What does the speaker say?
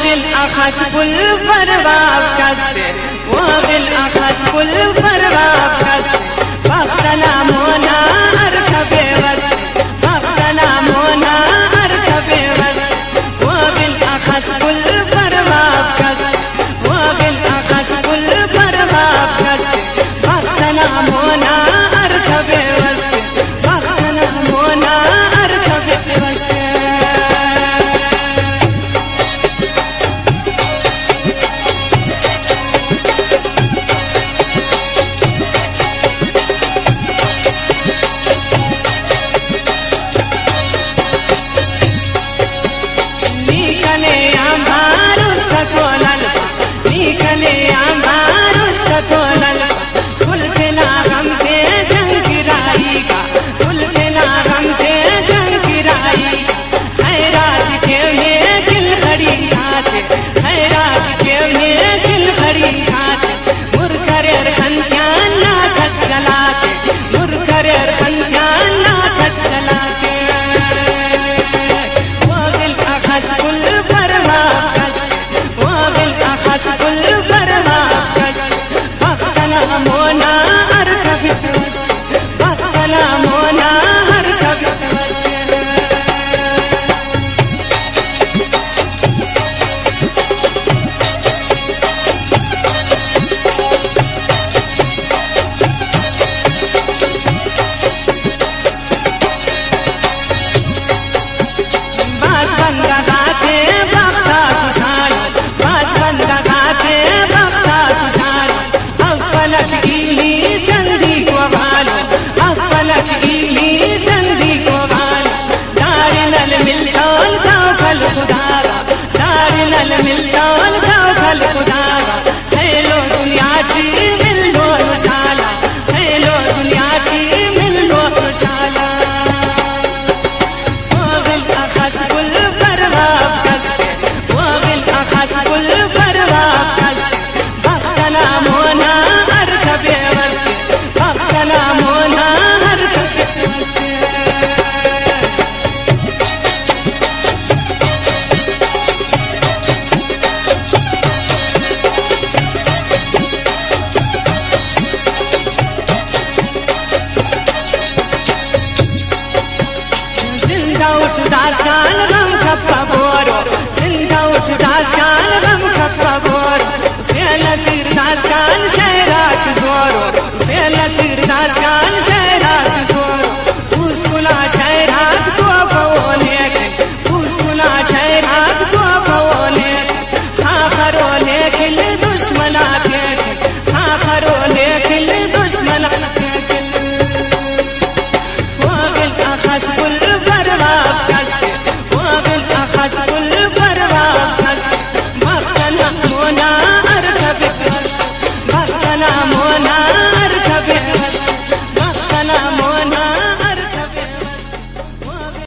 بالأخص كل فرباب كسر وبالأخص كل فرباب كسر فاختنا مونا أركب بس فاختنا مونا أركب بس وبالأخص كل فرباب كسر وبالأخص كل فرباب كسر فاختنا مونا أركب بس فاختنا مونا أركب بس दास्तान गम खप्पा बोरो जिंदा उठ दास्तान गम खप्पा बोरो से नसीर दास्तान शहरात जोरो से नसीर दास्तान शहरात जोरो उसकुला शहरा